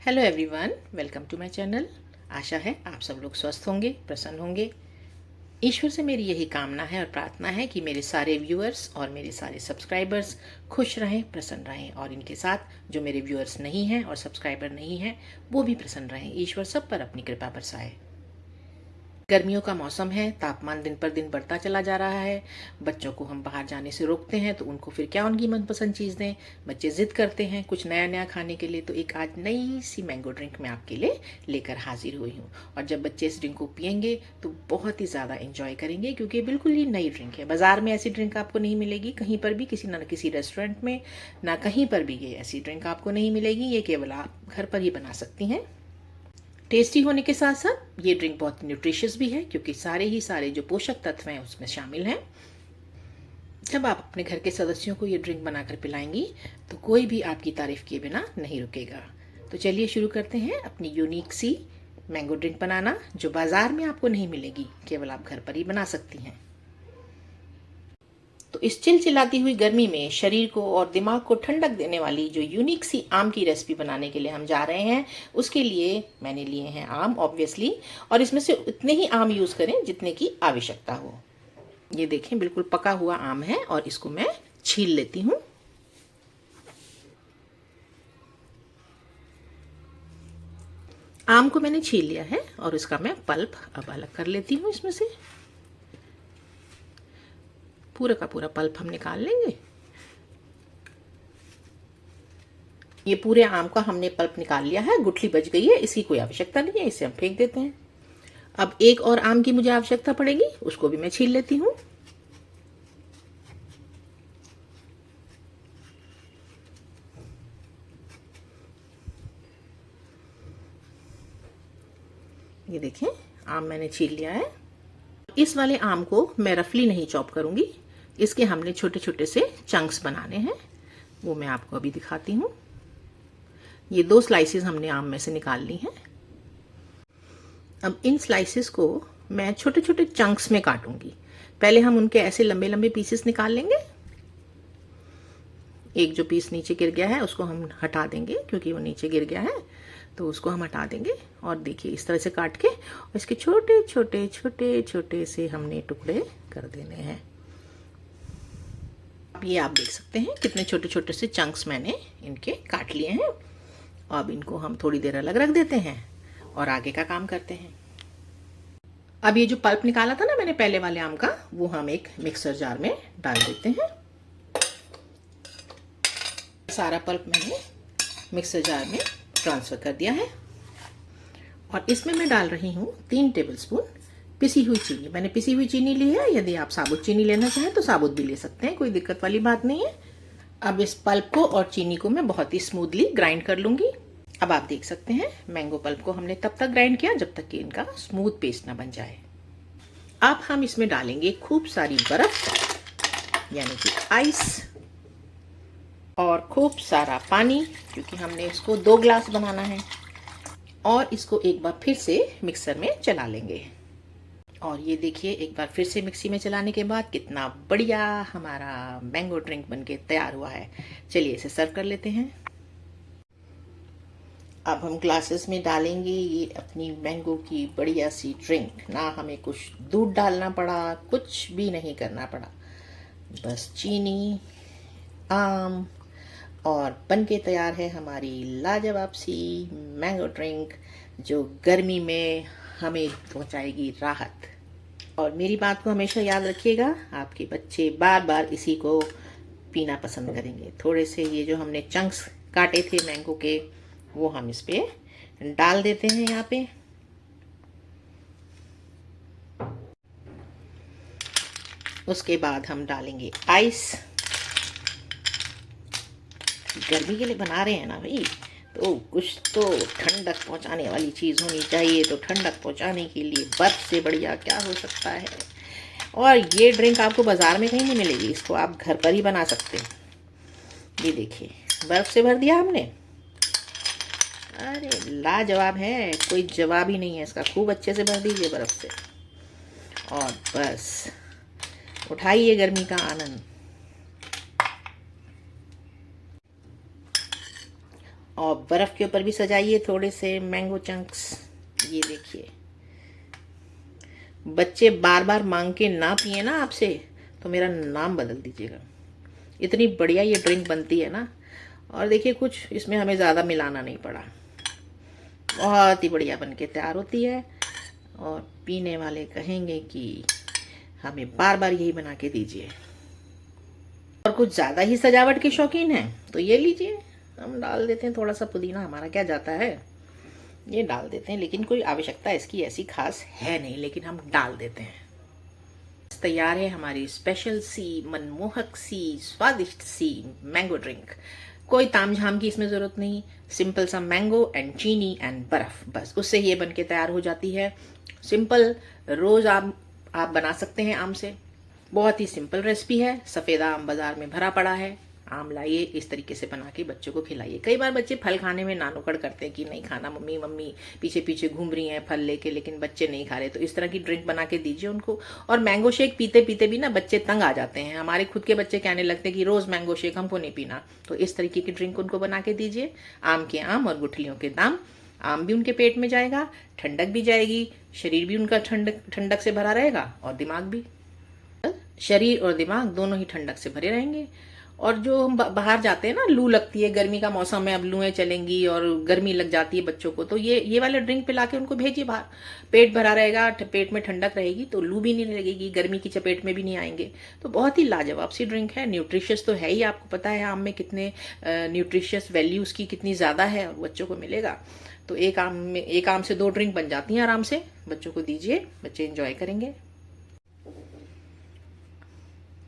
Hello everyone, welcome to my channel. आशा है आप सब लोग स्वस्थ होंगे, प्रसन्न होंगे। ईश्वर से मेरी यही कामना है और प्रार्थना है कि मेरे सारे व्यूअर्स और मेरे सारे सब्सक्राइबर्स खुश रहें, प्रसन्न रहें, और इनके साथ जो मेरे व्यूअर्स नहीं हैं और सब्सक्राइबर नहीं हैं वो भी प्रसन्न रहें। ईश्वर सब पर अपनी कृपा बरसाए। गर्मियों का मौसम है, तापमान दिन पर दिन बढ़ता चला जा रहा है। बच्चों को हम बाहर जाने से रोकते हैं तो उनको फिर क्या उनकी मनपसंद चीज़ दें। बच्चे जिद करते हैं कुछ नया नया खाने के लिए, तो एक आज नई सी मैंगो ड्रिंक मैं आपके लिए लेकर हाजिर हुई हूँ। और जब बच्चे इस ड्रिंक को पियेंगे तो बहुत ही ज़्यादा इंजॉय करेंगे, क्योंकि बिल्कुल ही नई ड्रिंक है। बाज़ार में ऐसी ड्रिंक आपको नहीं मिलेगी कहीं पर भी, किसी ना किसी रेस्टोरेंट में ना कहीं पर भी ये ऐसी ड्रिंक आपको नहीं मिलेगी। ये केवल आप घर पर ही बना सकती हैं। टेस्टी होने के साथ साथ ये ड्रिंक बहुत न्यूट्रिशियस भी है, क्योंकि सारे जो पोषक तत्व हैं उसमें शामिल हैं। जब आप अपने घर के सदस्यों को ये ड्रिंक बनाकर पिलाएंगी तो कोई भी आपकी तारीफ किए बिना नहीं रुकेगा। तो चलिए शुरू करते हैं अपनी यूनिक सी मैंगो ड्रिंक बनाना, जो बाजार में आपको नहीं मिलेगी, केवल आप घर पर ही बना सकती हैं। तो इस चिलचिलाती हुई गर्मी में शरीर को और दिमाग को ठंडक देने वाली जो यूनिक सी आम की रेसिपी बनाने के लिए हम जा रहे हैं, उसके लिए मैंने लिए हैं आम ऑब्वियसली, और इसमें से उतने ही आम यूज़ करें जितने की आवश्यकता हो। ये देखें, बिल्कुल पका हुआ आम है और इसको मैं छील लेती हूँ। आम को मैंने छील लिया है और इसका मैं पल्प अब अलग कर लेती हूँ। इसमें से पूरा का पूरा पल्प हम निकाल लेंगे। ये पूरे आम का हमने पल्प निकाल लिया है, गुठली बच गई है, इसकी कोई आवश्यकता नहीं है, इसे हम फेंक देते हैं। अब एक और आम की मुझे आवश्यकता पड़ेगी, उसको भी मैं छील लेती हूँ। ये देखें, आम मैंने छील लिया है। इस वाले आम को मैं रफली नहीं चॉप करूंगी, इसके हमने छोटे छोटे से चंक्स बनाने हैं, वो मैं आपको अभी दिखाती हूँ। ये 2 स्लाइसेस हमने आम में से निकाल ली हैं। अब इन स्लाइसेस को मैं छोटे छोटे चंक्स में काटूंगी। पहले हम उनके ऐसे लंबे लंबे पीसेस निकाल लेंगे। एक जो पीस नीचे गिर गया है उसको हम हटा देंगे, क्योंकि वो नीचे गिर गया है, तो उसको हम हटा देंगे। और देखिए, इस तरह से काट के और इसके छोटे छोटे छोटे छोटे से हमने टुकड़े कर देने हैं। ये आप देख सकते हैं कितने छोटे छोटे से चंक्स मैंने इनके काट लिए हैं। अब इनको हम थोड़ी देर अलग रख देते हैं और आगे का काम करते हैं। अब ये जो पल्प निकाला था ना मैंने पहले वाले आम का, वो हम एक मिक्सर जार में डाल देते हैं। सारा पल्प मैंने मिक्सर जार में ट्रांसफ़र कर दिया है और इसमें मैं डाल रही हूँ 3 टेबलस्पून पिसी हुई चीनी। मैंने पिसी हुई चीनी ली है, यदि आप साबुत चीनी लेना चाहें तो साबुत भी ले सकते हैं, कोई दिक्कत वाली बात नहीं है। अब इस पल्प को और चीनी को मैं बहुत ही स्मूथली ग्राइंड कर लूँगी। अब आप देख सकते हैं, मैंगो पल्प को हमने तब तक ग्राइंड किया जब तक कि इनका स्मूथ पेस्ट ना बन जाए। अब हम इसमें डालेंगे खूब सारी बर्फ़, यानी कि आइस, और खूब सारा पानी, क्योंकि हमने इसको 2 ग्लास बनाना है। और इसको एक बार फिर से मिक्सर में चला लेंगे। और ये देखिए, एक बार फिर से मिक्सी में चलाने के बाद कितना बढ़िया हमारा मैंगो ड्रिंक बनके तैयार हुआ है। चलिए इसे सर्व कर लेते हैं। अब हम ग्लासेस में डालेंगे ये अपनी मैंगो की बढ़िया सी ड्रिंक। ना हमें कुछ दूध डालना पड़ा, कुछ भी नहीं करना पड़ा, बस चीनी, आम, और बनके तैयार है हमारी लाजवाब सी मैंगो ड्रिंक, जो गर्मी में हमें पहुंचाएगी राहत। और मेरी बात को हमेशा याद रखिएगा, आपके बच्चे बार बार इसी को पीना पसंद करेंगे। थोड़े से ये जो हमने चंक्स काटे थे मैंगो के, वो हम इस पे डाल देते हैं यहाँ पे। उसके बाद हम डालेंगे आइस। गर्मी के लिए बना रहे हैं ना भाई, तो कुछ तो ठंडक पहुंचाने वाली चीज़ होनी चाहिए। तो ठंडक पहुंचाने के लिए बर्फ़ से बढ़िया क्या हो सकता है। और ये ड्रिंक आपको बाज़ार में कहीं नहीं मिलेगी, इसको आप घर पर ही बना सकते हैं। ये देखिए, बर्फ़ से भर दिया हमने। अरे लाजवाब है, कोई जवाब ही नहीं है इसका। खूब अच्छे से भर दीजिए बर्फ़ से और बस उठाइए गर्मी का आनंद। और बर्फ़ के ऊपर भी सजाइए थोड़े से मैंगो चंक्स। ये देखिए, बच्चे बार बार मांग के ना पिए ना आपसे तो मेरा नाम बदल दीजिएगा। इतनी बढ़िया ये ड्रिंक बनती है ना। और देखिए, कुछ इसमें हमें ज़्यादा मिलाना नहीं पड़ा, बहुत ही बढ़िया बन के तैयार होती है। और पीने वाले कहेंगे कि हमें बार बार यही बना के दीजिए। और कुछ ज़्यादा ही सजावट के शौकीन हैं तो ये लीजिए, हम डाल देते हैं थोड़ा सा पुदीना, हमारा क्या जाता है, ये डाल देते हैं। लेकिन कोई आवश्यकता इसकी ऐसी खास है नहीं, लेकिन हम डाल देते हैं। तैयार है हमारी स्पेशल सी, मनमोहक सी, स्वादिष्ट सी मैंगो ड्रिंक। कोई तामझाम की इसमें ज़रूरत नहीं, सिंपल सा मैंगो एंड चीनी एंड बर्फ़, बस उससे ये बन के तैयार हो जाती है। सिंपल, रोज़ आप बना सकते हैं आम से। बहुत ही सिंपल रेसिपी है। सफ़ेद आम बाज़ार में भरा पड़ा है, आम लाइए, इस तरीके से बना के बच्चों को खिलाइए। कई बार बच्चे फल खाने में नानुकड़ करते हैं कि नहीं खाना, मम्मी मम्मी पीछे पीछे घूम रही हैं फल लेके, लेकिन बच्चे नहीं खा रहे, तो इस तरह की ड्रिंक बना के दीजिए उनको। और मैंगो शेक पीते पीते भी ना बच्चे तंग आ जाते हैं। हमारे खुद के बच्चे कहने लगते हैं कि रोज़ मैंगो शेक हमको नहीं पीना, तो इस तरीके की ड्रिंक उनको बना के दीजिए। आम के आम और गुठलियों के दाम। आम भी उनके पेट में जाएगा, ठंडक भी जाएगी, शरीर भी उनका ठंडक से भरा रहेगा, और दिमाग भी, शरीर और दिमाग दोनों ही ठंडक से भरे रहेंगे। और जो हम बाहर जाते हैं ना, लू लगती है, गर्मी का मौसम है, अब लूएं चलेंगी और गर्मी लग जाती है बच्चों को, तो ये वाले ड्रिंक पिला के उनको भेजिए बाहर। पेट भरा रहेगा, पेट में ठंडक रहेगी, तो लू भी नहीं लगेगी, गर्मी की चपेट में भी नहीं आएंगे। तो बहुत ही लाजवाब सी ड्रिंक है। न्यूट्रिशियस तो है ही, आपको पता है आम में कितने न्यूट्रिशियस वैल्यू उसकी कितनी ज़्यादा है, और बच्चों को मिलेगा। तो एक आम से 2 ड्रिंक बन जाती हैं आराम से। बच्चों को दीजिए, बच्चे इंजॉय करेंगे।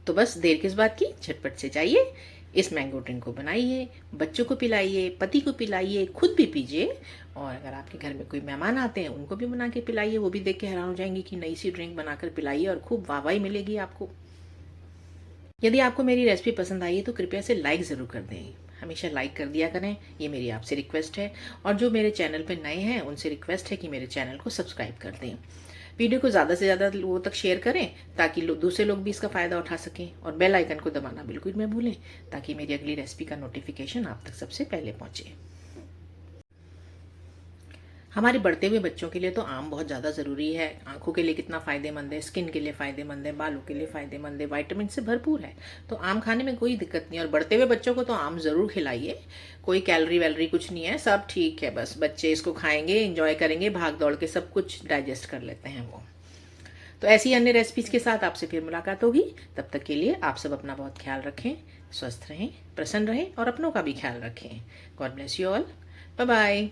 तो बस देर किस बात की, झटपट से जाइए, इस मैंगो ड्रिंक को बनाइए, बच्चों को पिलाइए, पति को पिलाइए, खुद भी पीजिए। और अगर आपके घर में कोई मेहमान आते हैं उनको भी बना के पिलाइए, वो भी देख के हैरान हो जाएंगे कि नई सी ड्रिंक बनाकर पिलाइए, और खूब वाहवाही मिलेगी आपको। यदि आपको मेरी रेसिपी पसंद आई है तो कृपया से लाइक ज़रूर कर दें। हमेशा लाइक कर दिया करें, ये मेरी आपसे रिक्वेस्ट है। और जो मेरे चैनल पर नए हैं उनसे रिक्वेस्ट है कि मेरे चैनल को सब्सक्राइब कर दें। वीडियो को ज़्यादा से ज़्यादा लोगों तक शेयर करें ताकि दूसरे लोग भी इसका फ़ायदा उठा सकें। और बेल आइकन को दबाना बिल्कुल न भूलें ताकि मेरी अगली रेसिपी का नोटिफिकेशन आप तक सबसे पहले पहुँचे। हमारे बढ़ते हुए बच्चों के लिए तो आम बहुत ज़्यादा ज़रूरी है। आंखों के लिए कितना फ़ायदेमंद है, स्किन के लिए फ़ायदेमंद है, बालों के लिए फ़ायदेमंद है, विटामिन से भरपूर है। तो आम खाने में कोई दिक्कत नहीं है। और बढ़ते हुए बच्चों को तो आम ज़रूर खिलाइए। कोई कैलोरी वैलोरी कुछ नहीं है, सब ठीक है। बस बच्चे इसको खाएंगे, इंजॉय करेंगे, भाग दौड़ के सब कुछ डाइजेस्ट कर लेते हैं वो। तो ऐसी अन्य रेसिपीज़ के साथ आपसे फिर मुलाकात होगी। तब तक के लिए आप सब अपना बहुत ख्याल रखें, स्वस्थ रहें, प्रसन्न रहें, और अपनों का भी ख्याल रखें। God bless you all. Bye bye.